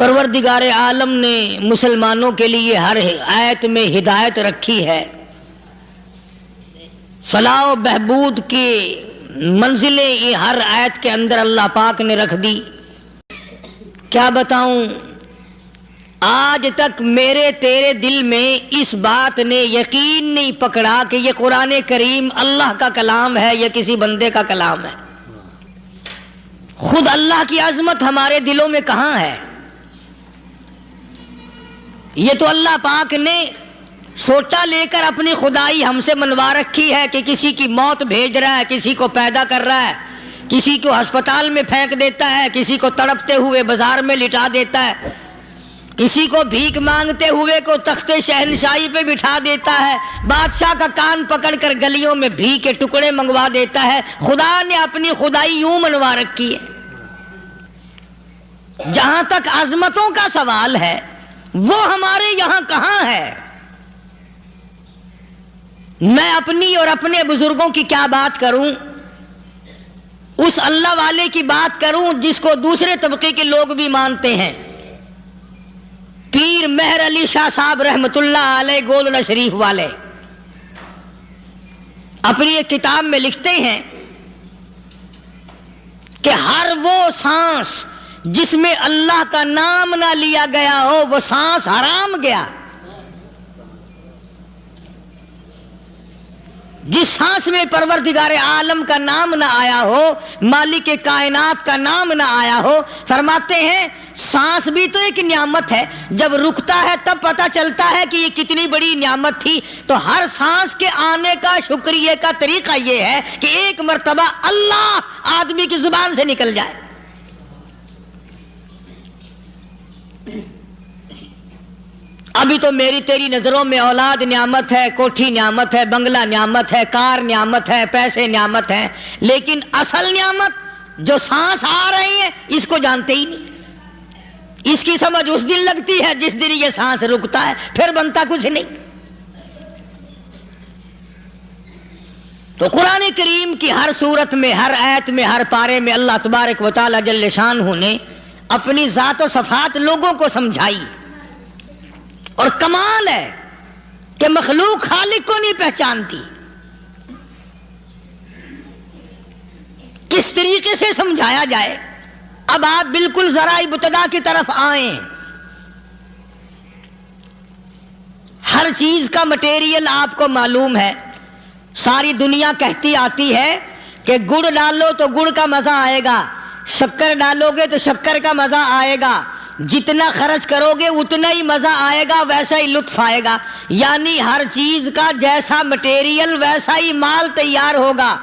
پروردگار عالم نے مسلمانوں کے لیے ہر آیت میں ہدایت رکھی ہے، فلاح و بہبود کی منزلیں یہ ہر آیت کے اندر اللہ پاک نے رکھ دی۔ کیا بتاؤں، آج تک میرے تیرے دل میں اس بات نے یقین نہیں پکڑا کہ یہ قرآن کریم اللہ کا کلام ہے یا کسی بندے کا کلام ہے۔ خود اللہ کی عظمت ہمارے دلوں میں کہاں ہے؟ یہ تو اللہ پاک نے سوٹا لے کر اپنی خدائی ہم سے منوا رکھی ہے کہ کسی کی موت بھیج رہا ہے، کسی کو پیدا کر رہا ہے، کسی کو ہسپتال میں پھینک دیتا ہے، کسی کو تڑپتے ہوئے بازار میں لٹا دیتا ہے، کسی کو بھیک مانگتے ہوئے کو تخت شہنشاہی پہ بٹھا دیتا ہے، بادشاہ کا کان پکڑ کر گلیوں میں بھیک کے ٹکڑے منگوا دیتا ہے۔ خدا نے اپنی خدائی یوں منوا رکھی ہے۔ جہاں تک عظمتوں کا سوال ہے وہ ہمارے یہاں کہاں ہے؟ میں اپنی اور اپنے بزرگوں کی کیا بات کروں، اس اللہ والے کی بات کروں جس کو دوسرے طبقے کے لوگ بھی مانتے ہیں۔ پیر مہر علی شاہ صاحب رحمت اللہ علیہ گولڈا شریف والے اپنی ایک کتاب میں لکھتے ہیں کہ ہر وہ سانس جس میں اللہ کا نام نہ لیا گیا ہو وہ سانس حرام گیا۔ جس سانس میں پروردگار عالم کا نام نہ آیا ہو، مالک کائنات کا نام نہ آیا ہو، فرماتے ہیں سانس بھی تو ایک نعمت ہے، جب رکتا ہے تب پتہ چلتا ہے کہ یہ کتنی بڑی نعمت تھی۔ تو ہر سانس کے آنے کا شکریہ کا طریقہ یہ ہے کہ ایک مرتبہ اللہ آدمی کی زبان سے نکل جائے۔ ابھی تو میری تیری نظروں میں اولاد نعمت ہے، کوٹھی نعمت ہے، بنگلہ نعمت ہے، کار نعمت ہے، پیسے نعمت ہیں، لیکن اصل نعمت جو سانس آ رہی ہے اس کو جانتے ہی نہیں۔ اس کی سمجھ اس دن لگتی ہے جس دن یہ سانس رکتا ہے، پھر بنتا کچھ نہیں۔ تو قرآن کریم کی ہر صورت میں، ہر آیت میں، ہر پارے میں اللہ تبارک و تعالی جل شانہ نے اپنی ذات و صفات لوگوں کو سمجھائی۔ اور کمال ہے کہ مخلوق خالق کو نہیں پہچانتی۔ کس طریقے سے سمجھایا جائے؟ اب آپ بالکل ذرا ابتدا کی طرف آئیں۔ ہر چیز کا مٹیریل آپ کو معلوم ہے۔ ساری دنیا کہتی آتی ہے کہ گڑ ڈالو تو گڑ کا مزہ آئے گا، شکر ڈالو گے تو شکر کا مزہ آئے گا، جتنا خرچ کرو گے اتنا ہی مزہ آئے گا، ویسا ہی لطف آئے گا۔ یعنی ہر چیز کا جیسا مٹیریل ویسا ہی مال تیار ہوگا۔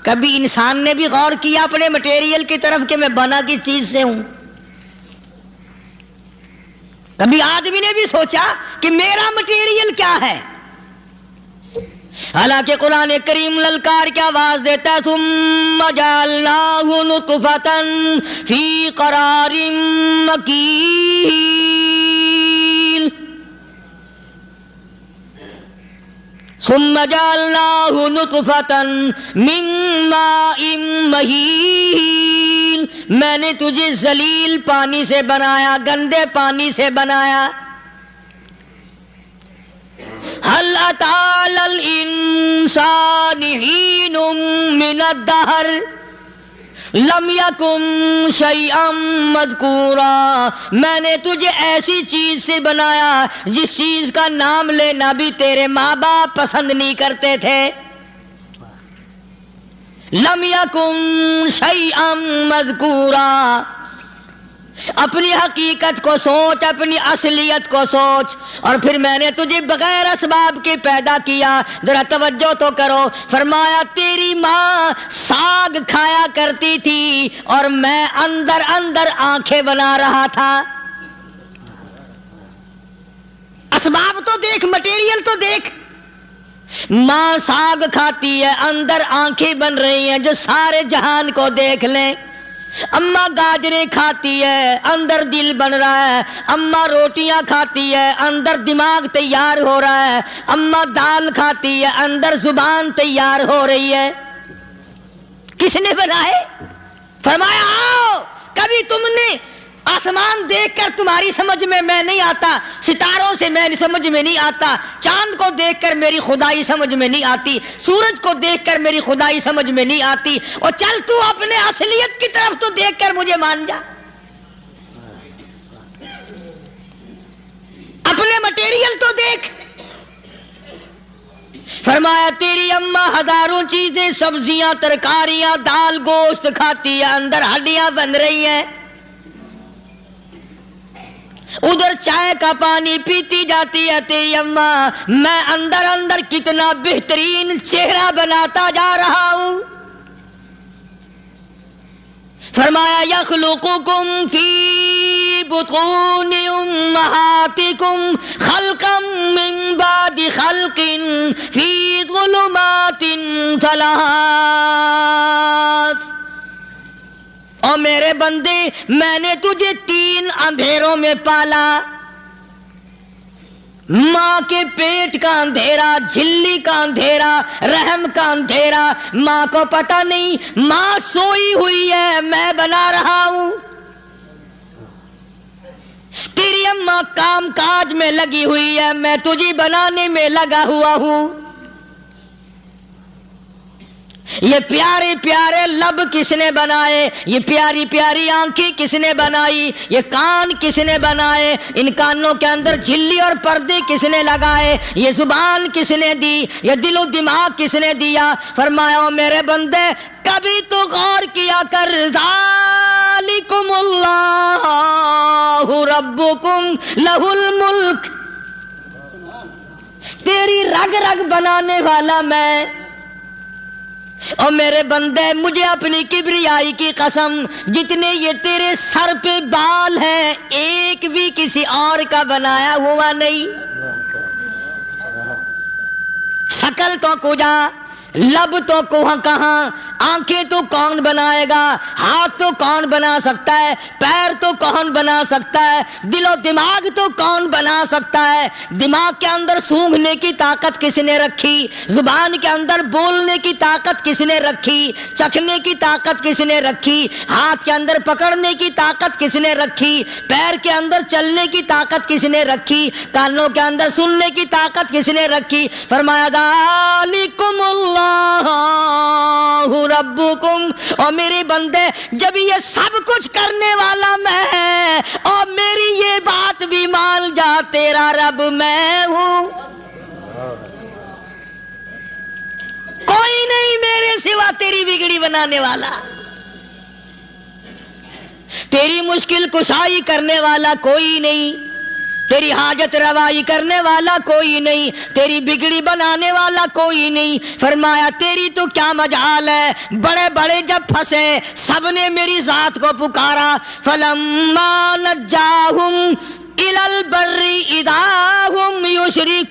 کبھی انسان نے بھی غور کیا اپنے مٹیریل کی طرف کہ میں بنا کس چیز سے ہوں؟ کبھی آدمی نے بھی سوچا کہ میرا مٹیریل کیا ہے؟ حالانکہ قرآن کریم للکار کی آواز دیتا ہے ثم جعلناہ نطفۃ فی قرار مکین، ثم جعلناہ نطفۃ من ماء مہین، میں نے تجھے ذلیل پانی سے بنایا، گندے پانی سے بنایا۔ هل أتى على الإنسان حين من الدهر لم يكن شيئا مذكورا، میں نے تجھے ایسی چیز سے بنایا جس چیز کا نام لینا بھی تیرے ماں باپ پسند نہیں کرتے تھے۔ لم يكن شيئا مذكورا، اپنی حقیقت کو سوچ، اپنی اصلیت کو سوچ۔ اور پھر میں نے تجھے بغیر اسباب کے پیدا کیا۔ ذرا توجہ تو کرو، فرمایا تیری ماں ساگ کھایا کرتی تھی اور میں اندر اندر آنکھیں بنا رہا تھا۔ اسباب تو دیکھ، مٹیریل تو دیکھ۔ ماں ساگ کھاتی ہے، اندر آنکھیں بن رہی ہیں جو سارے جہان کو دیکھ لیں۔ اماں گاجریں کھاتی ہے، اندر دل بن رہا ہے۔ اماں روٹیاں کھاتی ہے، اندر دماغ تیار ہو رہا ہے۔ اماں دال کھاتی ہے، اندر زبان تیار ہو رہی ہے۔ کس نے بنائے؟ فرمایا آؤ، کبھی تم نے آسمان دیکھ کر تمہاری سمجھ میں نہیں آتا، ستاروں سے میں سمجھ میں نہیں آتا، چاند کو دیکھ کر میری خدائی سمجھ میں نہیں آتی، سورج کو دیکھ کر میری خدائی سمجھ میں نہیں آتی، اور چل تو اپنے اصلیت کی طرف تو دیکھ کر مجھے مان جا، اپنے مٹیریل تو دیکھ۔ فرمایا تیری اماں ہزاروں چیزیں، سبزیاں، ترکاریاں، دال، گوشت کھاتی ہے، اندر ہڈیاں بن رہی ہیں، ادھر چائے کا پانی پیتی جاتی ہے تیری اماں، میں اندر اندر کتنا بہترین چہرہ بناتا جا رہا ہوں۔ فرمایا یخلقکم فی بطون امہاتکم خلقا من بعد خلق فی ظلمات ثلاث۔ اور میرے بندے، میں نے تجھے 3 اندھیروں میں پالا، ماں کے پیٹ کا اندھیرا، جھلی کا اندھیرا، رحم کا اندھیرا، ماں کو پتہ نہیں، ماں سوئی ہوئی ہے، میں بنا رہا ہوں۔ تیری اماں کام کاج میں لگی ہوئی ہے، میں تجھے بنانے میں لگا ہوا ہوں۔ یہ پیارے پیارے لب کس نے بنائے، یہ پیاری پیاری آنکھیں کس نے بنائی، یہ کان کس نے بنائے، ان کانوں کے اندر جھلی اور پردے کس نے لگائے، یہ زبان کس نے دی، یہ دل و دماغ کس نے دیا۔ فرمایا میرے بندے کبھی تو غور کیا کر، ذالکم اللہ ربکم لہ الملک، تیری رگ رگ بنانے والا میں۔ اور میرے بندے مجھے اپنی کبریائی کی قسم، جتنے یہ تیرے سر پہ بال ہیں ایک بھی کسی اور کا بنایا ہوا نہیں۔ شکل تو کجا، لب تو کہاں، آنکھیں تو کون بنائے گا، ہاتھ تو کون بنا سکتا ہے، پیر تو کون بنا سکتا ہے، دل و دماغ تو کون بنا سکتا ہے۔ دماغ کے اندر سونگھنے کی طاقت کس نے رکھی، زبان کے اندر بولنے کی طاقت کس نے رکھی، چکھنے کی طاقت کس نے رکھی، ہاتھ کے اندر پکڑنے کی طاقت کس نے رکھی، پیر کے اندر چلنے کی طاقت کس نے رکھی، کانوں کے اندر سننے کی طاقت کس نے رکھی۔ فرمایا ذالکم اللہ ربکم، اور میرے بندے جب یہ سب کچھ کرنے والا میں اور میری یہ بات بھی مان جا، تیرا رب میں ہوں، کوئی نہیں میرے سوا تیری بگڑی بنانے والا، تیری مشکل کشائی کرنے والا کوئی نہیں، تیری حاجت روائی کرنے والا کوئی نہیں، تیری بگڑی بنانے والا کوئی نہیں۔ فرمایا تیری تو کیا مجال ہے، بڑے بڑے جب پھنسے سب نے میری ذات کو پکارا، فلما نجاہم الی البر اذا ہم یشرکون،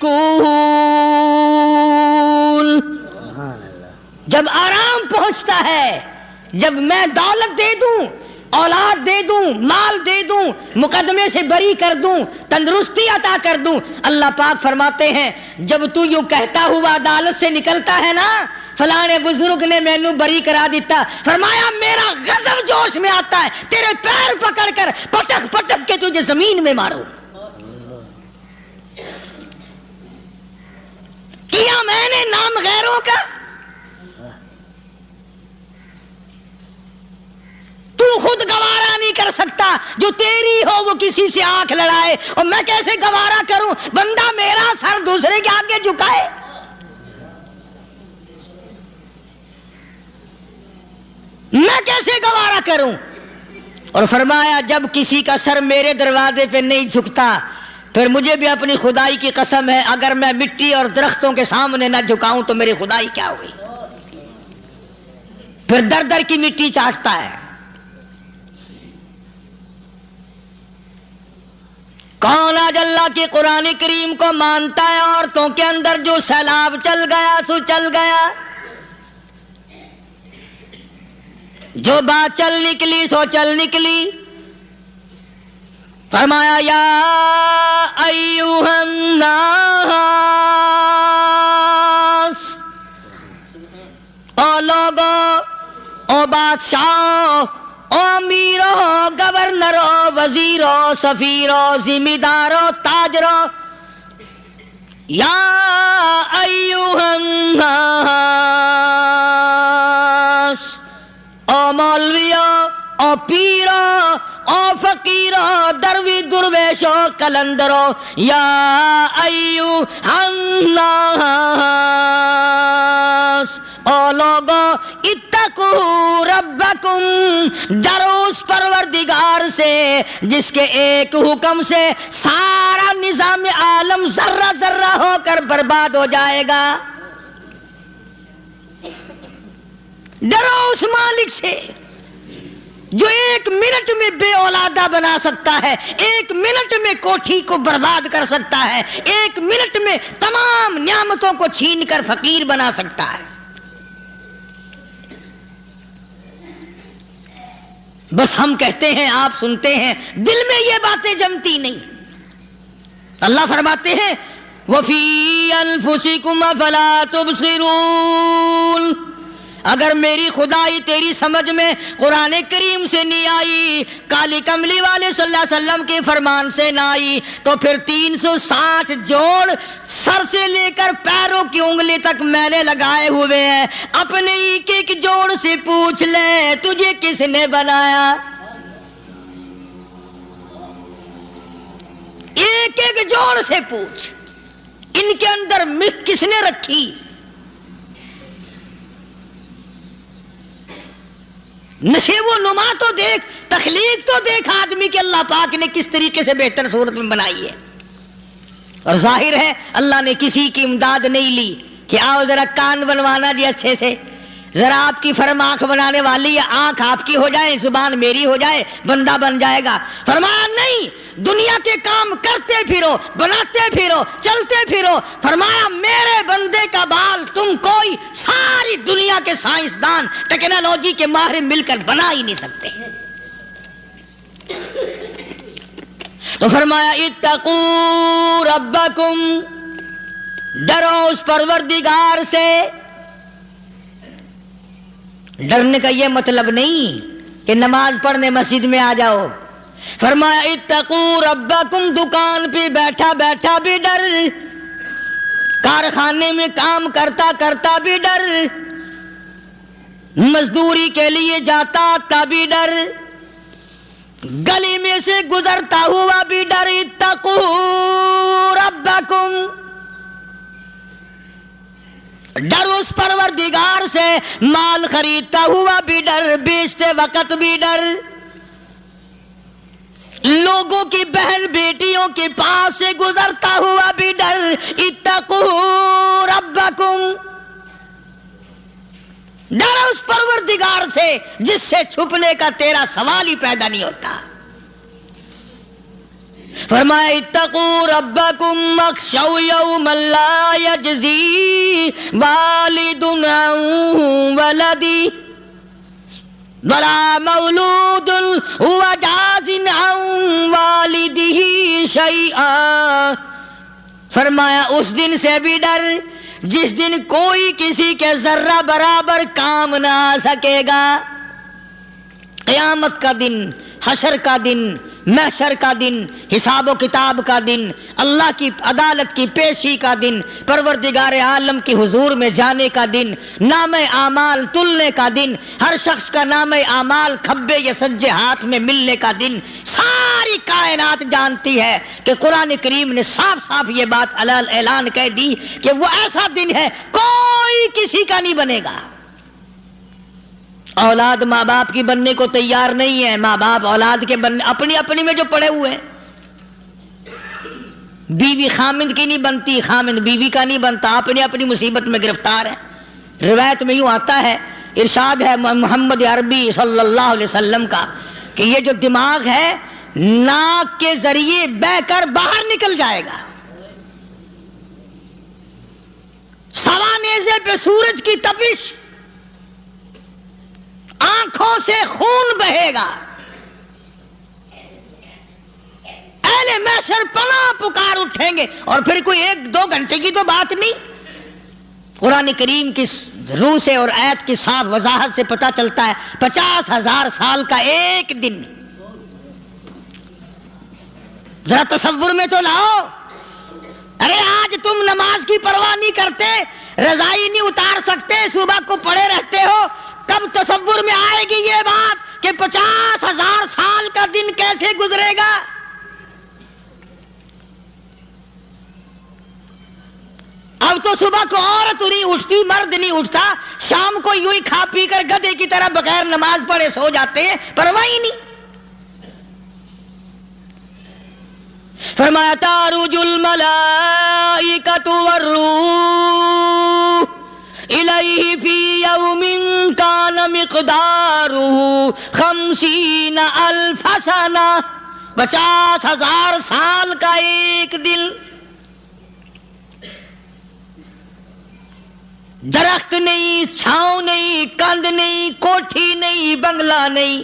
جب آرام پہنچتا ہے، جب میں دولت دے دوں، اولاد دے دوں، مال دے دوں، مقدمے سے بری کر دوں، تندرستی عطا کر دوں، اللہ پاک فرماتے ہیں جب تو یوں کہتا ہوا عدالت سے نکلتا ہے نا، فلانے بزرگ نے مینو بری کرا دیتا، فرمایا میرا غضب جوش میں آتا ہے، تیرے پیر پکڑ کر پٹک پٹک کے تجھے زمین میں ماروں۔ کیا میں نے نام غیروں کا، تو خود گوارا نہیں کر سکتا، جو تیری ہو وہ کسی سے آنکھ لڑائے، اور میں کیسے گوارا کروں بندہ میرا سر دوسرے کے آگے جھکائے۔ میں کیسے گوارا کروں؟ اور فرمایا جب کسی کا سر میرے دروازے پہ نہیں جھکتا، پھر مجھے بھی اپنی خدائی کی قسم ہے، اگر میں مٹی اور درختوں کے سامنے نہ جھکاؤں تو میری خدائی کیا ہوئی؟ پھر در در کی مٹی چاٹتا ہے۔ کون آج اللہ کے قرآن کریم کو مانتا ہے؟ عورتوں کے اندر جو سیلاب چل گیا سو چل گیا، جو بات چل نکلی سو چل نکلی۔ فرمایا یا ایھا الناس، او لوگو، او بادشاہ، او امیرو، گورنرو، وزیرو سفیرو ذمہ دارو تاجرو یا ایھا الناس، او مولویو، او پیرو، او فقیرو، دروی درویشو کلندرو، یا ایھا الناس، او لوگو اتقو ربکم، ڈرو اس پروردگار سے جس کے ایک حکم سے سارا نظام عالم ذرہ ذرہ ہو کر برباد ہو جائے گا۔ ڈرو اس مالک سے جو ایک منٹ میں بے اولادہ بنا سکتا ہے، ایک منٹ میں کوٹھی کو برباد کر سکتا ہے، ایک منٹ میں تمام نعمتوں کو چھین کر فقیر بنا سکتا ہے۔ بس ہم کہتے ہیں، آپ سنتے ہیں، دل میں یہ باتیں جمتی نہیں۔ اللہ فرماتے ہیں وَفِي أَنفُسِكُمْ أَفَلَا تُبْصِرُونَ، اگر میری خدائی تیری سمجھ میں قرآن کریم سے نہیں آئی، کالی کملی والے صلی اللہ علیہ وسلم کے فرمان سے نہ آئی، تو پھر 360 جوڑ سر سے لے کر پیروں کی انگلی تک میں نے لگائے ہوئے ہیں، اپنے ایک ایک جوڑ سے پوچھ لے تجھے کس نے بنایا؟ ایک ایک جوڑ سے پوچھ، ان کے اندر مکھ کس نے رکھی؟ نشیب و نما تو دیکھ، تخلیق تو دیکھ آدمی کے اللہ پاک نے کس طریقے سے بہتر صورت میں بنائی ہے۔ اور ظاہر ہے اللہ نے کسی کی امداد نہیں لی کہ آؤ ذرا کان بنوانا جی اچھے سے، ذرا آپ کی فرم آنکھ بنانے والی ہے، آنکھ آپ کی ہو جائے، زبان میری ہو جائے، بندہ بن جائے گا۔ فرمایا نہیں، دنیا کے کام کرتے پھرو، بناتے پھرو، چلتے پھرو۔ فرمایا میرے بندے کا بال تم کوئی ساری دنیا کے سائنسدان ٹیکنالوجی کے ماہر مل کر بنا ہی نہیں سکتے۔ تو فرمایا اتقوا ربکم، ڈرو اس پروردگار سے۔ ڈرنے کا یہ مطلب نہیں کہ نماز پڑھنے مسجد میں آ جاؤ۔ فرمایا اتقوا ربکم، دکان پہ بیٹھا بیٹھا بھی ڈر، کارخانے میں کام کرتا کرتا بھی ڈر، مزدوری کے لیے جاتا تب بھی ڈر، گلی میں سے گزرتا ہوا بھی ڈر۔ اتقوا ربکم، ڈر اس پروردگار سے، مال خریدتا ہوا بھی ڈر، بیچتے وقت بھی ڈر، لوگوں کی بہن بیٹیوں کے پاس سے گزرتا ہوا بھی ڈر۔ اتقوا ربکم، ڈر اس پروردگار سے جس سے چھپنے کا تیرا سوال ہی پیدا نہیں ہوتا۔ فرمایا اتقوا ربکم واخشوا یوما لا یجزی والد عن ولدی ولا مولود هو جاز عن والدہ شیئا۔ فرمایا اس دن سے بھی ڈر جس دن کوئی کسی کے ذرہ برابر کام نہ آ سکے گا۔ قیامت کا دن، حشر کا دن، محشر کا دن، حساب و کتاب کا دن، اللہ کی عدالت کی پیشی کا دن، پروردگار عالم کی حضور میں جانے کا دن، نام اعمال تلنے کا دن، ہر شخص کا نام اعمال کھبے یا سجے ہاتھ میں ملنے کا دن۔ ساری کائنات جانتی ہے کہ قرآن کریم نے صاف صاف یہ بات اعلان کہہ دی کہ وہ ایسا دن ہے کوئی کسی کا نہیں بنے گا۔ اولاد ماں باپ کی بننے کو تیار نہیں ہے، ماں باپ اولاد کے بننے اپنی اپنی میں جو پڑے ہوئے ہیں۔ بیوی خامند کی نہیں بنتی، خامند بیوی کا نہیں بنتا، اپنی اپنی مصیبت میں گرفتار ہے۔ روایت میں یوں آتا ہے، ارشاد ہے محمد عربی صلی اللہ علیہ وسلم کا کہ یہ جو دماغ ہے ناک کے ذریعے بہہ کر باہر نکل جائے گا، سوا نیزے پہ سورج کی تپش، آنکھوں سے خون بہے گا، اہل محشر پناہ پکار اٹھیں گے۔ اور پھر کوئی 1-2 گھنٹے کی تو بات نہیں، قرآن کریم کی روح سے اور آیت کی صاف وضاحت سے پتہ چلتا ہے 50,000 سال کا ایک دن۔ ذرا تصور میں تو لاؤ. ارے آج تم نماز کی پرواہ نہیں کرتے, رضائی نہیں اتار سکتے, صبح کو پڑے رہتے ہو, کب تصور میں آئے گی یہ بات کہ 50,000 سال کا دن کیسے گزرے گا؟ اب تو صبح کو عورت نہیں اٹھتی, مرد نہیں اٹھتا, شام کو یوں ہی کھا پی کر گدھے کی طرح بغیر نماز پڑھے سو جاتے ہیں, پرواہ ہی نہیں. فرمایا تعرج الملائکۃ والروح الیہ فی یوم کان مقدارہ 50,000 سنہ, 50,000 سال کا ایک دن. درخت نہیں, چھاؤں نہیں, کند نہیں, کوٹھی نہیں, بنگلہ نہیں,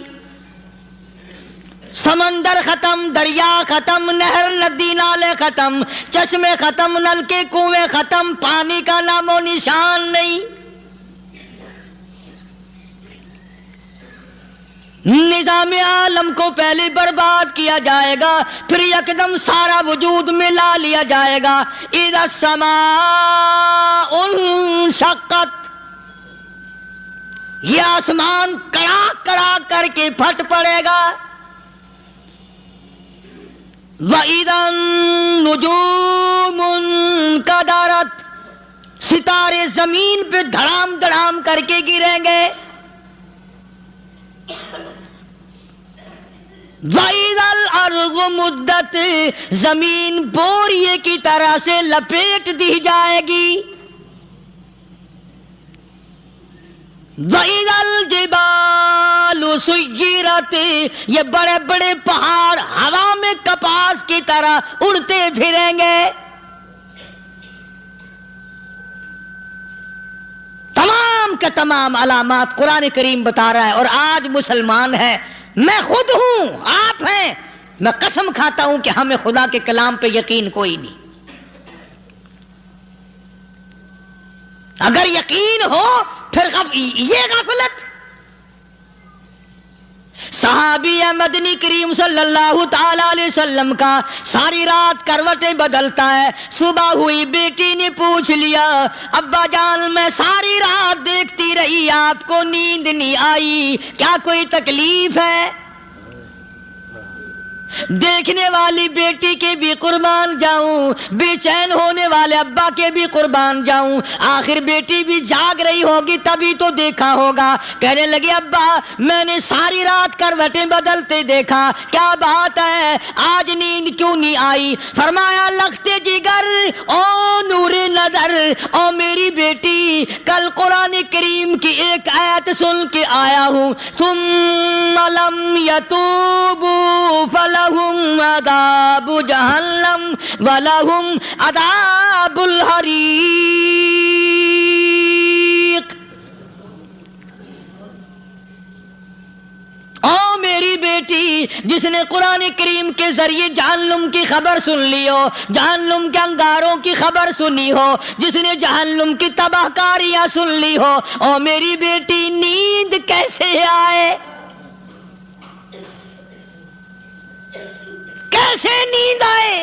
سمندر ختم, دریا ختم, نہر ندی نالے ختم, چشمے ختم, نلکے کنویں ختم, پانی کا نام و نشان نہیں. نظام عالم کو پہلے برباد کیا جائے گا, پھر یکدم سارا وجود ملا لیا جائے گا. اذا السماء انشقت, یہ آسمان کڑاک کڑاک کر کے پھٹ پڑے گا. وَإِذَا النُّجُومُ انْكَدَرَتْ, ستارے زمین پہ دھڑام دھڑام کر کے گریں گے. وَإِذَا الْأَرْضُ مُدَّتْ, زمین بوریے کی طرح سے لپیٹ دی جائے گی. وَإِذَا الْجِبَالُ سُيِّرَتْ, یہ بڑے بڑے پہاڑ ہوا میں کپاس کی طرح اڑتے پھریں گے. تمام کے تمام علامات قرآن کریم بتا رہا ہے. اور آج مسلمان ہے, میں خود ہوں, آپ ہیں, میں قسم کھاتا ہوں کہ ہمیں خدا کے کلام پہ یقین کوئی نہیں. اگر یقین ہو پھر یہ غفلت. صحابی مدنی کریم صلی اللہ تعالی علیہ وسلم کا ساری رات کروٹیں بدلتا ہے. صبح ہوئی, بیٹی نے پوچھ لیا, ابا جان میں ساری رات دیکھتی رہی, آپ کو نیند نہیں آئی, کیا کوئی تکلیف ہے؟ دیکھنے والی بیٹی کے بھی قربان جاؤں, بے چین ہونے والے ابا کے بھی قربان جاؤں. آخر بیٹی بھی جاگ رہی ہوگی تبھی تو دیکھا ہوگا. کہنے لگے ابا میں نے ساری رات کروٹیں بدلتے دیکھا, کیا بات ہے, آج نیند کیوں نہیں آئی؟ فرمایا لختے جگر او نور نظر, او میری بیٹی کل قرآن کریم کی ایک آیت سن کے آیا ہوں, ثم لم یتوبوا فلہم عذاب جہنم ولہم عذاب الحریق. او میری بیٹی جس نے قرآن کریم کے ذریعے جہنم کی خبر سن لی ہو, جہنم کے انگاروں کی خبر سنی ہو, جس نے جہنم کی تباہ کاریاں سن لی ہو, او میری بیٹی نیند کیسے آئے؟ کیسے نیند آئے؟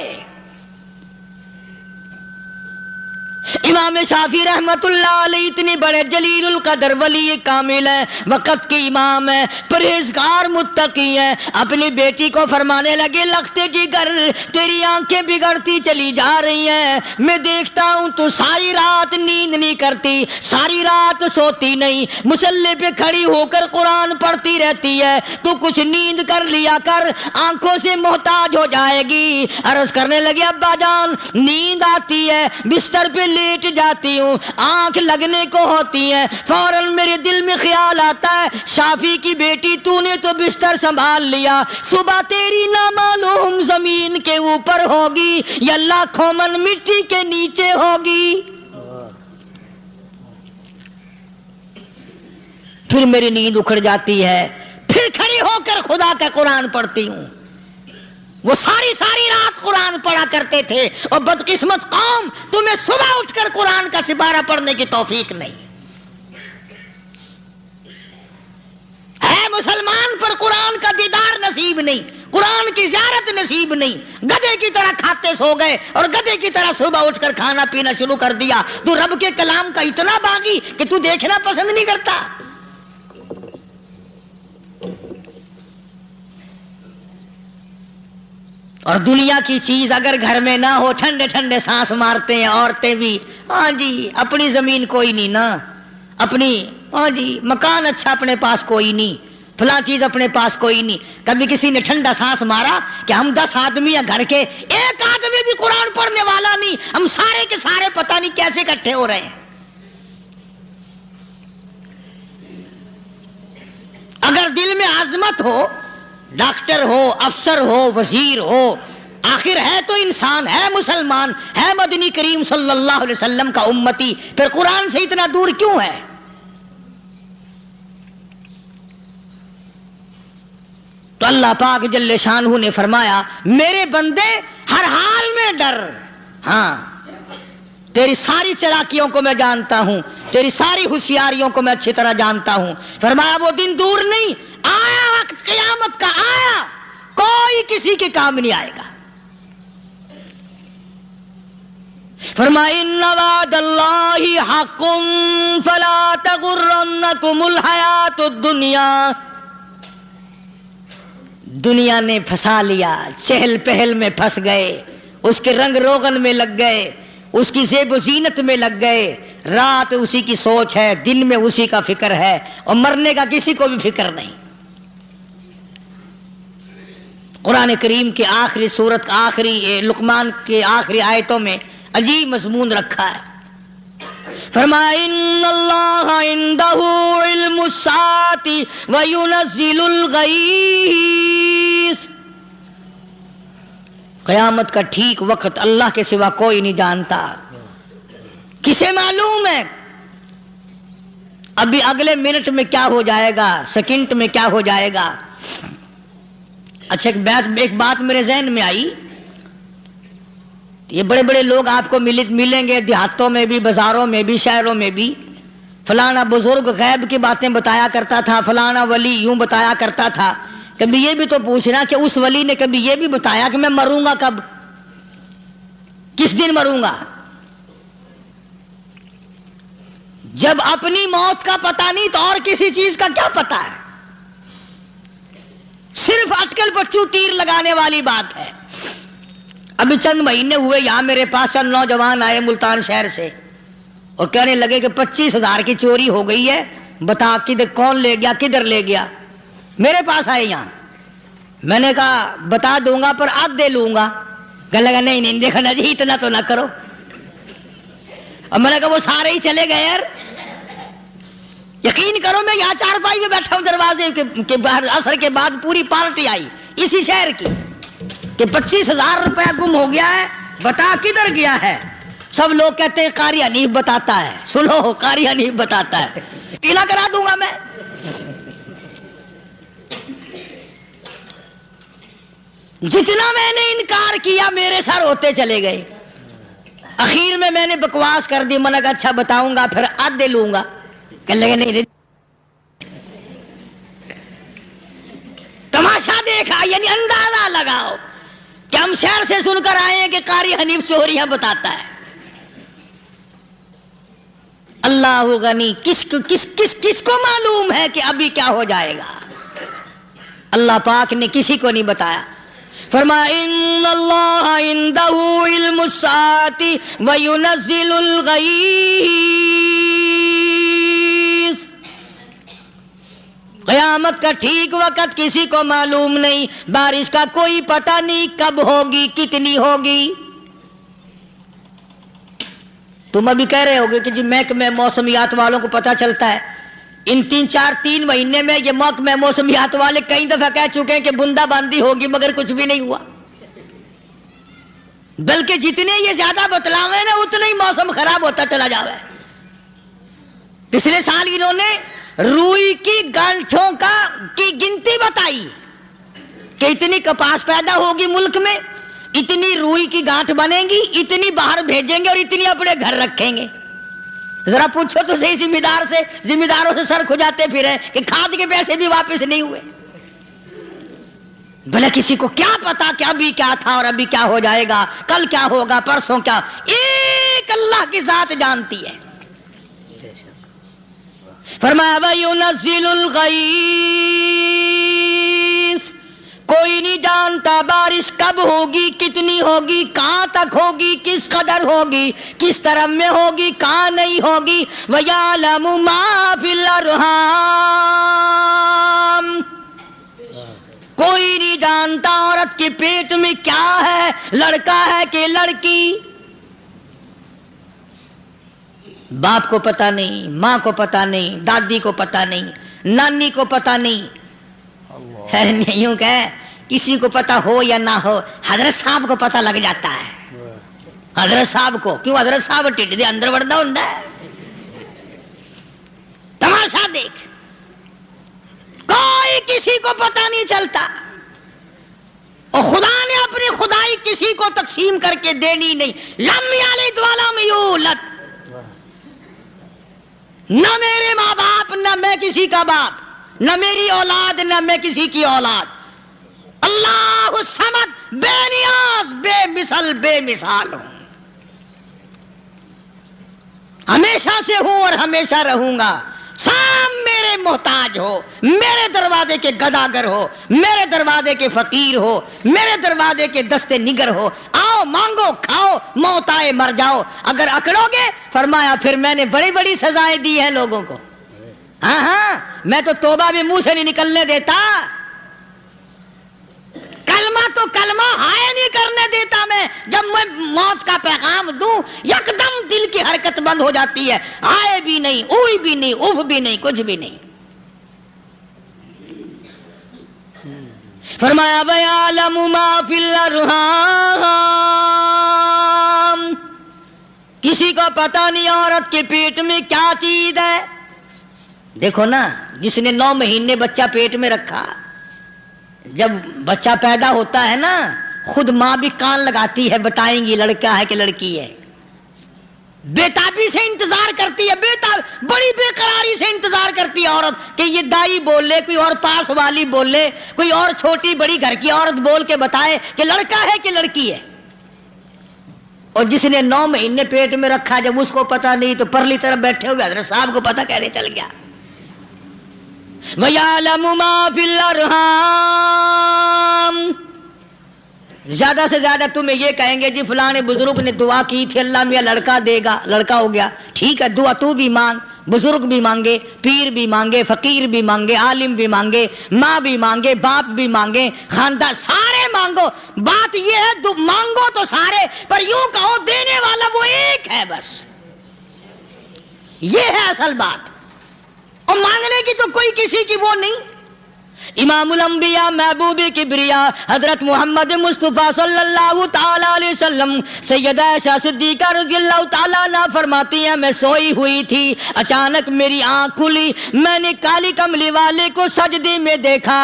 امام شافعی رحمت اللہ علیہ اتنے بڑے جلیل القدر ولی کامل ہیں, وقت کے امام ہیں, پرہیزگار متقی ہیں. اپنی بیٹی کو فرمانے لگے لختے جگر تیری آنکھیں بگڑتی چلی جا رہی ہیں, میں دیکھتا ہوں تو ساری رات نیند نہیں کرتی, ساری رات سوتی نہیں, مصلی پہ کھڑی ہو کر قرآن پڑھتی رہتی ہے, تو کچھ نیند کر لیا کر, آنکھوں سے محتاج ہو جائے گی. عرض کرنے لگے ابا جان نیند آتی ہے, بستر پہ لیٹ جاتی ہوں, آنکھ لگنے کو ہوتی ہے, فوراً میرے دل میں خیال آتا ہے شافی کی بیٹی تو نے تو بستر سنبھال لیا, صبح تیری نامعلوم زمین کے اوپر ہوگی یا لاکھوں من مٹی کے نیچے ہوگی. پھر میری نیند اکھڑ جاتی ہے, پھر کھڑی ہو کر خدا کا قرآن پڑھتی ہوں. وہ ساری رات قرآن پڑھا کرتے تھے, اور بدقسمت قوم تمہیں صبح اٹھ کر قرآن کا سپارہ پڑھنے کی توفیق نہیں ہے. مسلمان پر قرآن کا دیدار نصیب نہیں، قرآن کی زیارت نصیب نہیں، گدھے کی طرح کھاتے سو گئے اور گدھے کی طرح صبح اٹھ کر کھانا پینا شروع کر دیا، تو رب کے کلام کا اتنا باغی کہ تو دیکھنا پسند نہیں کرتا۔ اور دنیا کی چیز اگر گھر میں نہ ہو، ٹھنڈے ٹھنڈے سانس مارتے ہیں عورتیں بھی، ہاں جی اپنی زمین کوئی نہیں نا، اپنی ہاں جی مکان اچھا اپنے پاس کوئی نہیں، فلاں چیز اپنے پاس کوئی نہیں۔ کبھی کسی نے ٹھنڈا سانس مارا کہ ہم 10 آدمی ہیں گھر کے، ایک آدمی بھی قرآن پڑھنے والا نہیں، ہم سارے کے سارے پتہ نہیں کیسے اکٹھے ہو رہے ہیں۔ اگر دل میں عظمت ہو، ڈاکٹر ہو، افسر ہو، وزیر ہو، آخر ہے تو انسان، ہے مسلمان، ہے مدنی کریم صلی اللہ علیہ وسلم کا امتی، پھر قرآن سے اتنا دور کیوں ہے؟ تو اللہ پاک جل شانہ نے فرمایا میرے بندے ہر حال میں ڈر، ہاں تیری ساری چلاکیوں کو میں جانتا ہوں، تیری ساری ہوشیاریوں کو میں اچھی طرح جانتا ہوں۔ فرمایا وہ دن دور نہیں، آیا وقت قیامت کا، آیا، کوئی کسی کے کام نہیں آئے گا۔ فرمایا ان وعد اللہ حق فلا تغرنکم الحیات الدنیا، دنیا نے پھنسا لیا، چہل پہل میں پھنس گئے، اس کے رنگ روغن میں لگ گئے، اس کی زیب و زینت میں لگ گئے، رات اسی کی سوچ ہے، دن میں اسی کا فکر ہے، اور مرنے کا کسی کو بھی فکر نہیں۔ قرآن کریم کے آخری سورت کا آخری لقمان کے آخری آیتوں میں عجیب مضمون رکھا ہے۔ فرمایا ان اللہ عندہ علم الساعۃ وینزل الغیث، قیامت کا ٹھیک وقت اللہ کے سوا کوئی نہیں جانتا۔ کسے معلوم ہے ابھی اگلے منٹ میں کیا ہو جائے گا، سیکنڈ میں کیا ہو جائے گا؟ اچھا ایک بات میرے ذہن میں آئی، یہ بڑے بڑے لوگ آپ کو ملیں گے دیہاتوں میں بھی، بازاروں میں بھی، شہروں میں بھی، فلانا بزرگ غیب کی باتیں بتایا کرتا تھا، فلانا ولی یوں بتایا کرتا تھا۔ کبھی یہ بھی تو پوچھنا کہ اس ولی نے کبھی یہ بھی بتایا کہ میں مروں گا کب، کس دن مروں گا؟ جب اپنی موت کا پتہ نہیں تو اور کسی چیز کا کیا پتہ ہے؟ صرف اٹکل پچو تیر لگانے والی بات ہے۔ ابھی چند مہینے ہوئے یہاں میرے پاس چند نوجوان آئے ملتان شہر سے اور کہنے لگے کہ 25,000 کی چوری ہو گئی ہے، بتا کدھر کون لے گیا، کدھر لے گیا؟ میرے پاس آئے یہاں، میں نے کہا بتا دوں گا پر آدھ دے لوں گا۔ کہنے لگا نہیں دیکھنا جی اتنا تو نہ کرو۔ اور میں نے کہا وہ سارے ہی چلے گئے یار، یقین کرو میں یہاں چارپائی میں بیٹھا ہوں دروازے کے باہر، عصر کے بعد پوری پارٹی آئی اسی شہر کی کہ 25,000 روپیہ گم ہو گیا ہے، بتا کدھر گیا ہے؟ سب لوگ کہتے ہیں قاری حنیف بتاتا ہے، سنو قاری حنیف بتاتا ہے، ٹیلا کرا دوں گا میں۔ جتنا میں نے انکار کیا میرے سر ہوتے چلے گئے، اخیر میں نے بکواس کر دی، میں نے کہا اچھا بتاؤں گا پھر آدھے لوں گا۔ کہنے لگے نہیں، تماشا دیکھا یعنی اندازہ لگاؤ کہ ہم شہر سے سن کر آئے ہیں کہ قاری حنیف چوریاں بتاتا ہے۔ اللہ غنی، کس کو معلوم ہے کہ ابھی کیا ہو جائے گا؟ اللہ پاک نے کسی کو نہیں بتایا۔ فرمایا ان اللہ عندہ علم الساعۃ وینزل الغیث، قیامت کا ٹھیک وقت کسی کو معلوم نہیں، بارش کا کوئی پتہ نہیں کب ہوگی، کتنی ہوگی۔ تم ابھی کہہ رہے ہوگے کہ جی محکمہ موسمیات والوں کو پتہ چلتا ہے، ان 3 مہینے میں یہ محکمہ موسمیات والے کئی دفعہ کہہ چکے ہیں کہ بندہ باندی ہوگی مگر کچھ بھی نہیں ہوا، بلکہ جتنے یہ زیادہ بتلاوے نا اتنا ہی موسم خراب ہوتا چلا جاوے۔ پچھلے سال انہوں نے روئی کی گانٹھوں کی گنتی بتائی کہ اتنی کپاس پیدا ہوگی ملک میں، اتنی روئی کی گانٹھ بنے گی، اتنی باہر بھیجیں گے اور اتنی اپنے گھر رکھیں گے۔ ذرا پوچھو تو صحیح ذمہ داروں سے سر کھجاتے پھرے کہ کھاد کے پیسے بھی واپس نہیں ہوئے. بھلے کسی کو کیا پتا کہ ابھی کیا تھا اور ابھی کیا ہو جائے گا, کل کیا ہوگا, پرسوں کیا. ایک اللہ کی ذات جانتی ہے. فرمایا وَيُنَزِّلُ الْغَيْثَ, کوئی نہیں جانتا بارش کب ہوگی, کتنی ہوگی, کہاں تک ہوگی, کس قدر ہوگی, کس طرف میں ہوگی, کہاں نہیں ہوگی. وَيَعْلَمُ مَا فِي الْأَرْحَامِ, کوئی نہیں جانتا عورت کے پیٹ میں کیا ہے, لڑکا ہے کہ لڑکی. باپ کو پتا نہیں, ماں کو پتا نہیں, دادی کو پتا نہیں, نانی کو پتا نہیں. یوں کہ کسی کو پتا ہو یا نہ ہو, حضرت صاحب کو پتا لگ جاتا ہے. حضرت صاحب کو کیوں, حضرت صاحب ٹھڈ دے اندر وڑنا ہوندا ہے. تماشا دیکھ, کوئی کسی کو پتا نہیں چلتا. اور خدا نے اپنی خدائی کسی کو تقسیم کر کے دینی نہیں. لم یلد ولم یولد, نہ میرے ماں باپ, نہ میں کسی کا باپ, نہ میری اولاد, نہ میں کسی کی اولاد. اللہ الصمد, بے نیاز, بے مثل, بے مثال ہوں. ہمیشہ سے ہوں اور ہمیشہ رہوں گا. سب میرے محتاج ہو, میرے دروازے کے گداگر ہو, میرے دروازے کے فقیر ہو, میرے دروازے کے دستے نگر ہو. آؤ مانگو, کھاؤ, موت آئے مر جاؤ. اگر اکڑو گے, فرمایا پھر میں نے بڑی بڑی سزائیں دی ہیں لوگوں کو. ہاں, میں تو توبہ بھی منہ سے نہیں نکلنے دیتا. کلمہ تو کلمہ ہائے نہیں کرنے دیتا میں. جب میں موت کا پیغام دوں, یکدم دل کی حرکت بند ہو جاتی ہے. ہائے بھی نہیں, اوئی بھی نہیں, اف بھی نہیں, کچھ بھی نہیں. فرمایا وَيَعْلَمُ مَا فِي الْأَرْحَامِ, کسی کو پتا نہیں عورت کے پیٹ میں کیا چیز ہے. دیکھو نا, جس نے 9 مہینے بچہ پیٹ میں رکھا, جب بچہ پیدا ہوتا ہے نا, خود ماں بھی کان لگاتی ہے, بتائیں گی لڑکا ہے کہ لڑکی ہے. بےتابی سے انتظار کرتی ہے, بڑی بے قراری سے انتظار کرتی ہے عورت کہ یہ دائی بول لے, کوئی اور پاس والی بول لے, کوئی اور چھوٹی بڑی گھر کی عورت بول کے بتائے کہ لڑکا ہے کہ لڑکی ہے. اور جس نے 9 مہینے پیٹ میں رکھا, جب اس کو پتا نہیں تو پرلی طرف بیٹھے ہوئے حضرت صاحب کو پتا کہنے چل گیا. وَيَعْلَمُ مَا فِي الْأَرْحَامِ, زیادہ سے زیادہ تمہیں یہ کہیں گے جی فلاں بزرگ نے دعا کی تھی, اللہ میاں لڑکا دے گا, لڑکا ہو گیا. ٹھیک ہے, دعا تو بھی مانگ, بزرگ بھی مانگے, پیر بھی مانگے, فقیر بھی مانگے, عالم بھی مانگے, ماں بھی مانگے, باپ بھی مانگے, خاندان سارے مانگو. بات یہ ہے مانگو تو سارے, پر یوں کہو دینے والا وہ ایک ہے بس. یہ ہے اصل بات. اور مانگنے کی تو کوئی کسی کی وہ نہیں. امام الانبیاء محبوب کبریا حضرت محمد مصطفیٰ صلی اللہ تعالی علیہ وسلم سیدہ عائشہ صدیقہ رضی اللہ تعالیٰ عنہ فرماتی ہیں, میں سوئی ہوئی تھی, اچانک میری آنکھ کھلی, میں نے کالی کملی والے کو سجدے میں دیکھا,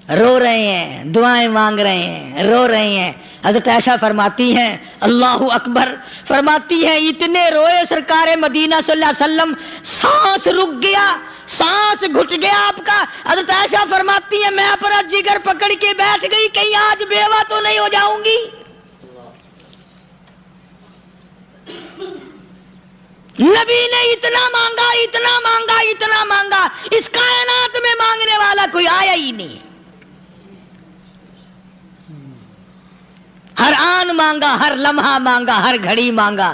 رو رہے ہیں, دعائیں مانگ رہے ہیں, رو رہے ہیں. حضرت عائشہ فرماتی ہیں اللہ اکبر, فرماتی ہیں اتنے روئے سرکار مدینہ صلی اللہ علیہ وسلم, سانس رک گیا, سانس گھٹ گیا آپ کا. حضرت عائشہ فرماتی ہیں میں اپنا جگر پکڑ کے بیٹھ گئی, کہیں آج بیوہ تو نہیں ہو جاؤں گی. نبی نے اتنا مانگا, اتنا مانگا, اتنا مانگا, اس کائنات میں مانگنے والا کوئی آیا ہی نہیں. ہر آن مانگا, ہر لمحہ مانگا, ہر گھڑی مانگا,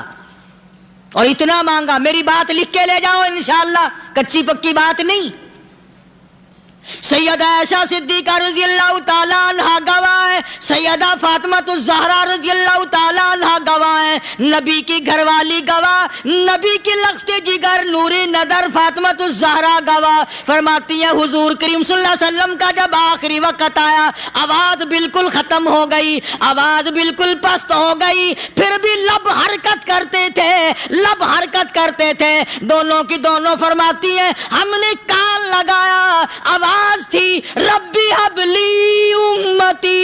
اور اتنا مانگا. میری بات لکھ کے لے جاؤ انشاءاللہ, کچی پکی بات نہیں. سیدہ عائشہ صدیقہ رضی اللہ تعالیٰ عنہ گواہ ہے, سیدہ فاطمہ الزہرا رضی اللہ تعالیٰ عنہ گواہ ہے, نبی کی گھر والی گواہ, نبی کی لخت جگر نوری نظر فاطمہ الزہرا گواہ. فرماتی ہیں حضور کریم صلی اللہ علیہ وسلم کا جب آخری وقت آیا, آواز بالکل ختم ہو گئی, آواز بالکل پست ہو گئی, پھر بھی لب حرکت کرتے تھے, لب حرکت کرتے تھے, دونوں کی دونوں. فرماتی ہیں ہم نے کان لگایا, آواز تھی ربی حبلی امتی,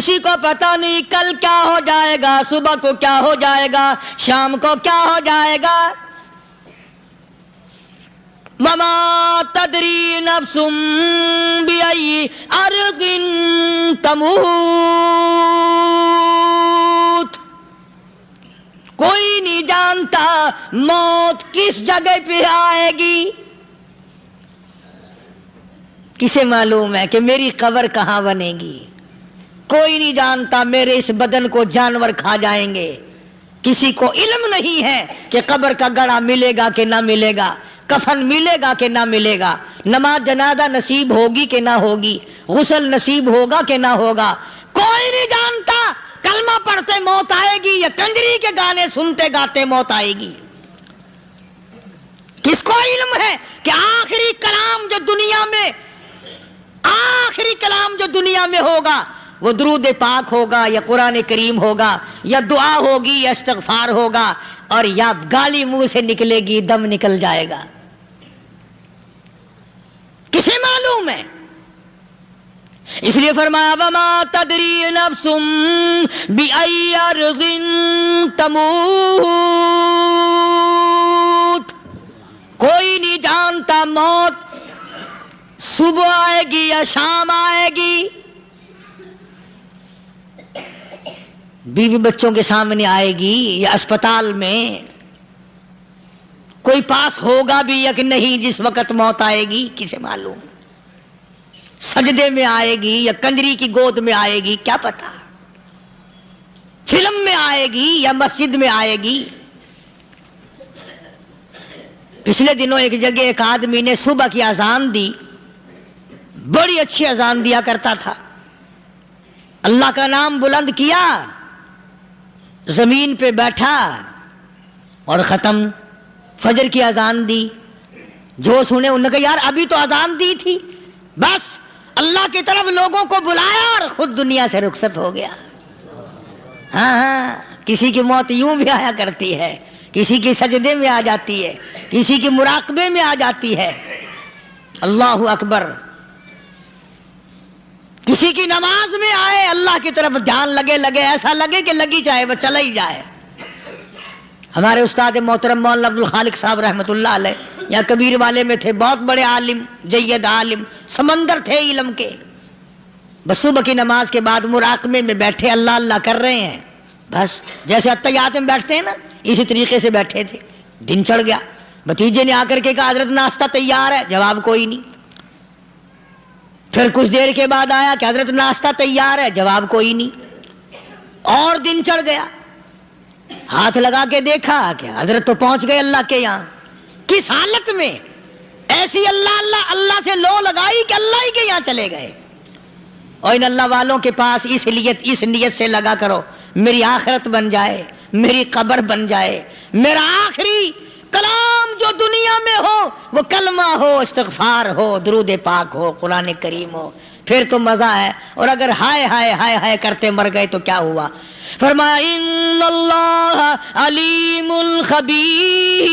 کسی کو پتا نہیں کل کیا ہو جائے گا، صبح کو کیا ہو جائے گا، شام کو کیا ہو جائے گا۔ وما تدری نفس بأي أرض تموت، کوئی نہیں جانتا موت کس جگہ پہ آئے گی۔ کسے معلوم ہے کہ میری قبر کہاں بنے گی؟ کوئی نہیں جانتا میرے اس بدن کو جانور کھا جائیں گے۔ کسی کو علم نہیں ہے کہ قبر کا گڑھا ملے گا کہ نہ ملے گا، کفن ملے گا کہ نہ ملے گا، نماز جنازہ نصیب ہوگی کہ نہ ہوگی، غسل نصیب ہوگا کہ نہ ہوگا، کوئی نہیں جانتا۔ کلمہ پڑھتے موت آئے گی یا کنجری کے گانے سنتے گاتے موت آئے گی؟ کس کو علم ہے کہ آخری کلام جو دنیا میں ہوگا وہ درود پاک ہوگا یا قرآن کریم ہوگا یا دعا ہوگی یا استغفار ہوگا، اور یا گالی منہ سے نکلے گی، دم نکل جائے گا؟ کسے معلوم ہے؟ اس لیے فرمایا وما تدری نفس بأي أرض تموت، کوئی نہیں جانتا موت صبح آئے گی یا شام آئے گی، بیوی بچوں کے سامنے آئے گی یا اسپتال میں، کوئی پاس ہوگا بھی یا کہ نہیں جس وقت موت آئے گی؟ کسے معلوم؟ سجدے میں آئے گی یا کنجری کی گود میں آئے گی؟ کیا پتا؟ فلم میں آئے گی یا مسجد میں آئے گی؟ پچھلے دنوں ایک جگہ ایک آدمی نے صبح کی اذان دی، بڑی اچھی اذان دیا کرتا تھا، اللہ کا نام بلند کیا، زمین پہ بیٹھا اور ختم۔ فجر کی اذان دی، جو سنے انہوں نے کہا یار ابھی تو اذان دی تھی، بس اللہ کی طرف لوگوں کو بلایا اور خود دنیا سے رخصت ہو گیا۔ ہاں، کسی کی موت یوں بھی آیا کرتی ہے، کسی کی سجدے میں آ جاتی ہے، کسی کی مراقبے میں آ جاتی ہے۔ اللہ اکبر۔ کسی کی نماز میں آئے، اللہ کی طرف دھیان لگے ایسا لگے کہ لگی جائے وہ چلا ہی جائے۔ ہمارے استاد محترم مولانا عبد الخالق صاحب رحمۃ اللہ علیہ یا کبیر والے میں تھے، بہت بڑے عالم، جید عالم، سمندر تھے علم کے۔ بس صبح کی نماز کے بعد مراقبے میں بیٹھے اللہ اللہ کر رہے ہیں، بس جیسے اتحیات میں بیٹھتے ہیں نا اسی طریقے سے بیٹھے تھے۔ دن چڑھ گیا، بھتیجے نے آ کر کے کہا حضرت ناشتہ تیار ہے، جواب کوئی نہیں۔ پھر کچھ دیر کے بعد آیا کہ حضرت ناشتہ تیار ہے، جواب کوئی نہیں۔ اور دن چڑھ گیا، ہاتھ لگا کے دیکھا کہ حضرت تو پہنچ گئے اللہ کے یہاں۔ کس حالت میں؟ ایسی اللہ اللہ اللہ سے لو لگائی کہ اللہ ہی کے یہاں چلے گئے۔ اور ان اللہ والوں کے پاس اس نیت سے لگا کرو میری آخرت بن جائے، میری قبر بن جائے، میرا آخری کلام جو دنیا میں ہو وہ کلمہ ہو، استغفار ہو، درود پاک ہو، قرآن کریم ہو، پھر تو مزہ ہے۔ اور اگر ہائے ہائے ہائے ہائے کرتے مر گئے تو کیا ہوا؟ فرمایا ان اللہ علیم الخبیر،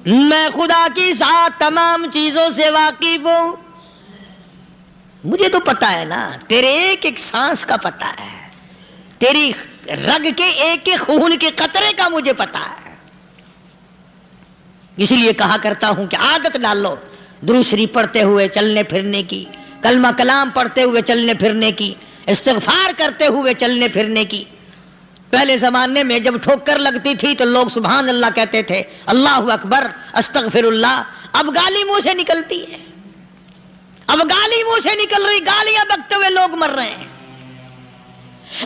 میں خدا کی ذات تمام چیزوں سے واقف ہوں۔ مجھے تو پتا ہے نا، تیرے ایک ایک سانس کا پتا ہے، تیری رگ کے ایک ایک خون کے قطرے کا مجھے پتا ہے۔ اس لیے کہا کرتا ہوں کہ عادت ڈال لو درود شریف پڑھتے ہوئے چلنے پھرنے کی، کلمہ کلام پڑھتے ہوئے چلنے پھرنے کی، استغفار کرتے ہوئے چلنے پھرنے کی۔ پہلے زمانے میں جب ٹھوکر لگتی تھی تو لوگ سبحان اللہ کہتے تھے، اللہ اکبر، استغفر اللہ۔ اب گالی منہ سے نکلتی ہے، اب گالی منہ سے نکل رہی، گالیاں بکتے ہوئے لوگ مر رہے ہیں۔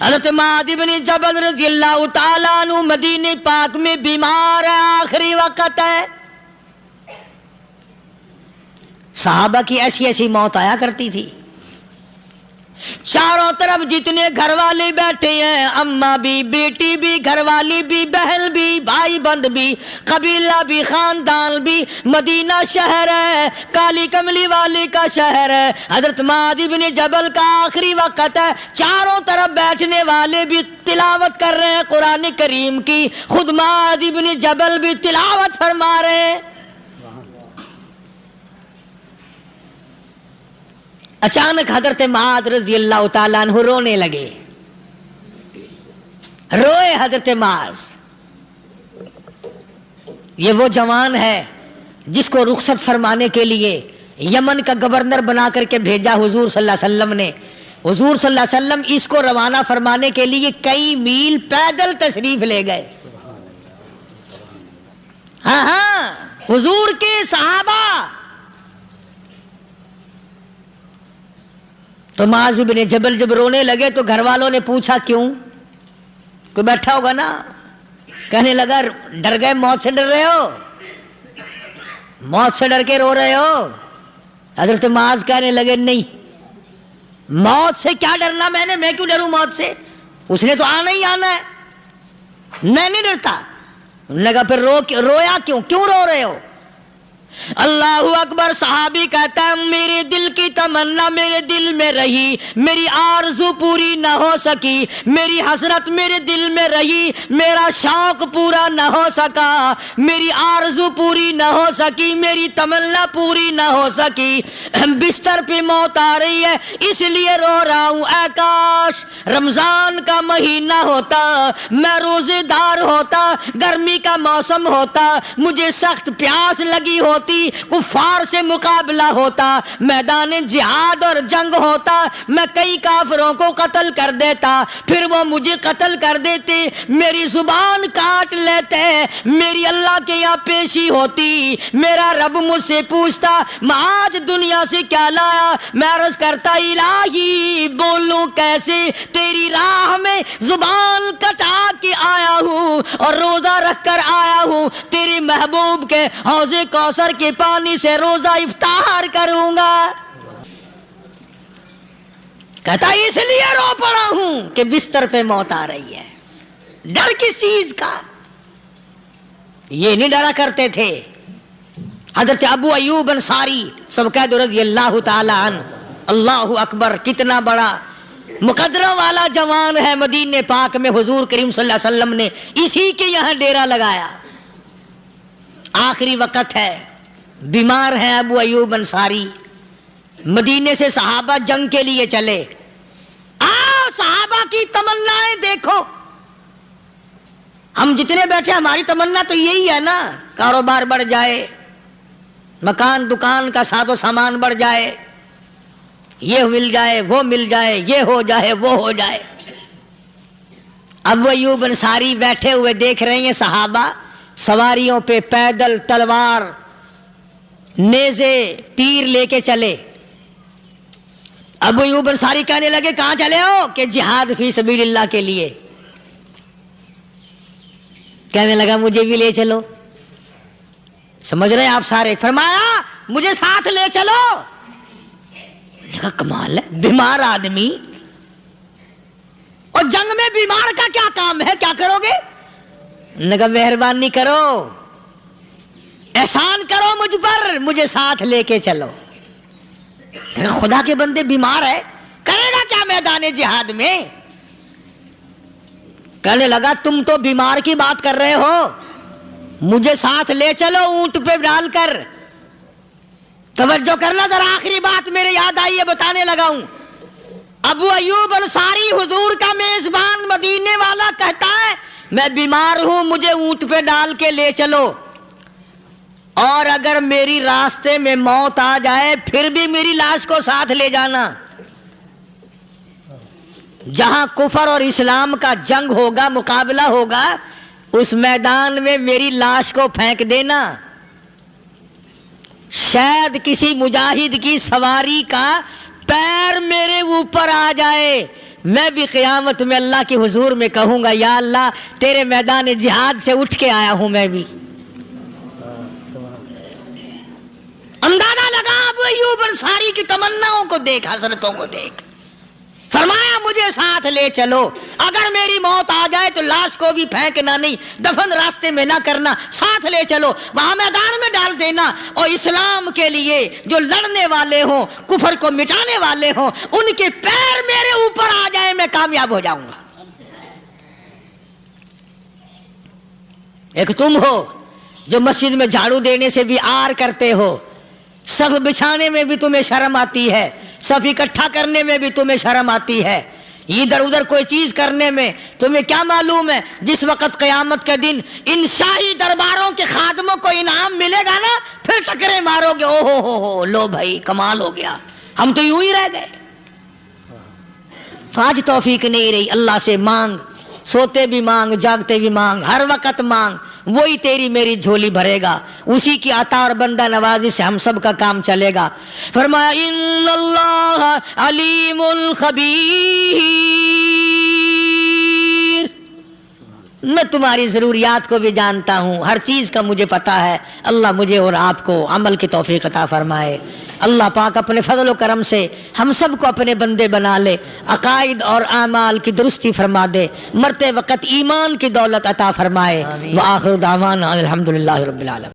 حضرت معاذ بن جبل رضی اللہ تعالیٰ عنہ مدینہ پاک میں بیمار ہے، آخری وقت ہے۔ صحابہ کی ایسی ایسی موت آیا کرتی تھی، چاروں طرف جتنے گھر والے بیٹھے ہیں، اماں بھی، بیٹی بھی، گھر والی بھی، بہن بھی، بھائی بند بھی، قبیلہ بھی، خاندان بھی، مدینہ شہر ہے، کالی کملی والے کا شہر ہے۔ حضرت معاذ بن جبل کا آخری وقت ہے، چاروں طرف بیٹھنے والے بھی تلاوت کر رہے ہیں قرآن کریم کی، خود معاذ بن جبل بھی تلاوت فرما رہے ہیں۔ اچانک حضرت معاذ رضی اللہ تعالیٰ عنہ رونے لگے. روئے حضرت معاذ. یہ وہ جوان ہے جس کو رخصت فرمانے کے لیے یمن کا گورنر بنا کر کے بھیجا حضور صلی اللہ علیہ وسلم نے. حضور صلی اللہ علیہ وسلم اس کو روانہ فرمانے کے لیے کئی میل پیدل تشریف لے گئے. ہاں حضور کے صحابہ. تو معاذ بن جبل جب رونے لگے تو گھر والوں نے پوچھا کیوں؟ کوئی بیٹھا ہوگا نا. کہنے لگا ڈر گئے؟ موت سے ڈر رہے ہو؟ موت سے ڈر کے رو رہے ہو؟ حضرت معاذ کہنے لگے نہیں، موت سے کیا ڈرنا، میں کیوں ڈروں موت سے؟ اس نے تو آنا ہی آنا ہے، میں نہیں ڈرتا. لگا پھر رویا کیوں رو رہے ہو؟ اللہ اکبر. صحابی کہتا ہے میرے دل کی تمنا میرے دل میں رہی، میری آرزو پوری نہ ہو سکی، میری حسرت میرے دل میں رہی، میرا شوق پورا نہ ہو سکا، میری آرزو پوری نہ ہو سکی، میری تمنا پوری نہ ہو سکی. بستر پہ موت آ رہی ہے اس لیے رو رہا ہوں. اے کاش رمضان کا مہینہ ہوتا، میں روزے دار ہوتا، گرمی کا موسم ہوتا، مجھے سخت پیاس لگی ہوتی، کفار سے مقابلہ ہوتا، میدان جہاد اور جنگ ہوتا، میں کئی کافروں کو قتل کر دیتا، پھر وہ مجھے قتل کر دیتے، میری زبان کاٹ لیتے، میری اللہ کے یہاں پیشی ہوتی، میرا رب مجھ سے پوچھتا معاذ دنیا سے کیا لایا؟ میں عرض کرتا الہی بولوں کیسے، تیری راہ میں زبان کٹا کے آیا ہوں اور روزہ رکھ کر آیا ہوں، تیرے محبوب کے حوض کوثر کے پانی سے روزہ افطار کروں گا. کہتا اس لیے رو پڑا ہوں کہ بستر پہ موت آ رہی ہے. ڈر کس چیز کا؟ یہ نہیں ڈرا کرتے تھے. حضرت ابو ایوب انصاری سب کہہ دو رضی اللہ تعالی عنہ. اللہ اکبر. کتنا بڑا مقدرہ والا جوان ہے. مدینے پاک میں حضور کریم صلی اللہ علیہ وسلم نے اسی کے یہاں ڈیرا لگایا. آخری وقت ہے، بیمار ہیں ابو ایوب انصاری. مدینے سے صحابہ جنگ کے لیے چلے. آؤ صحابہ کی تمنائیں دیکھو. ہم جتنے بیٹھے ہماری تمنا تو یہی ہے نا، کاروبار بڑھ جائے، مکان دکان کا ساز و سامان بڑھ جائے، یہ مل جائے وہ مل جائے، یہ ہو جائے وہ ہو جائے. ابو ایوب انصاری بیٹھے ہوئے دیکھ رہے ہیں صحابہ سواریوں پہ پیدل تلوار نیزے تیر لے کے چلے. ابو ایوب انصاری کہنے لگے کہاں چلے ہو؟ کہ جہاد فی سبیل اللہ کے لیے. کہنے لگا مجھے بھی لے چلو. سمجھ رہے ہیں آپ سارے؟ فرمایا مجھے ساتھ لے چلو. کہا کمال ہے، بیمار آدمی اور جنگ میں بیمار کا کیا کام ہے، کیا کرو گے؟ نے کہا مہربانی کرو، احسان کرو مجھ پر، مجھے ساتھ لے کے چلو. خدا کے بندے بیمار ہے، کرے گا کیا میدان جہاد میں؟ کہنے لگا تم تو بیمار کی بات کر رہے ہو، مجھے ساتھ لے چلو اونٹ پہ ڈال کر. توجہ کرنا ذرا، آخری بات میرے یاد آئی ہے بتانے لگا ہوں. ابو ایوب انصاری حضور کا میزبان مدینے والا کہتا ہے میں بیمار ہوں، مجھے اونٹ پہ ڈال کے لے چلو، اور اگر میری راستے میں موت آ جائے پھر بھی میری لاش کو ساتھ لے جانا. جہاں کفر اور اسلام کا جنگ ہوگا، مقابلہ ہوگا، اس میدان میں میری لاش کو پھینک دینا. شاید کسی مجاہد کی سواری کا پیر میرے اوپر آ جائے، میں بھی قیامت میں اللہ کے حضور میں کہوں گا یا اللہ تیرے میدان جہاد سے اٹھ کے آیا ہوں میں بھی. اندازہ لگا ابو ایوب انصاری کی تمناؤں کو دیکھ، حسرتوں کو دیکھ. فرمایا مجھے ساتھ لے چلو، اگر میری موت آ جائے تو لاش کو بھی پھینکنا نہیں، دفن راستے میں نہ کرنا، ساتھ لے چلو، وہاں میدان میں ڈال دینا، اور اسلام کے لیے جو لڑنے والے ہوں، کفر کو مٹانے والے ہوں، ان کے پیر میرے اوپر آ جائے میں کامیاب ہو جاؤں گا. ایک تم ہو جو مسجد میں جھاڑو دینے سے بھی آر کرتے ہو، صف بچھانے میں بھی تمہیں شرم آتی ہے، صف اکٹھا کرنے میں بھی تمہیں شرم آتی ہے، ادھر ادھر کوئی چیز کرنے میں تمہیں کیا معلوم ہے جس وقت قیامت کے دن ان شاہی درباروں کے خادموں کو انعام ملے گا نا، پھر ٹکرے مارو گے، او ہو لو بھائی کمال ہو گیا، ہم تو یوں ہی رہ گئے۔ تو آج توفیق نہیں رہی، اللہ سے مانگ، سوتے بھی مانگ، جاگتے بھی مانگ، ہر وقت مانگ، وہی تیری میری جھولی بھرے گا، اسی کی عطا اور بندہ نوازی سے ہم سب کا کام چلے گا۔ فرمایا ان اللہ علیم خبیر، میں تمہاری ضروریات کو بھی جانتا ہوں، ہر چیز کا مجھے پتا ہے۔ اللہ مجھے اور آپ کو عمل کی توفیق عطا فرمائے۔ اللہ پاک اپنے فضل و کرم سے ہم سب کو اپنے بندے بنا لے، عقائد اور اعمال کی درستی فرما دے، مرتے وقت ایمان کی دولت عطا فرمائے۔ وآخر دعوانا الحمدللہ رب العالمین۔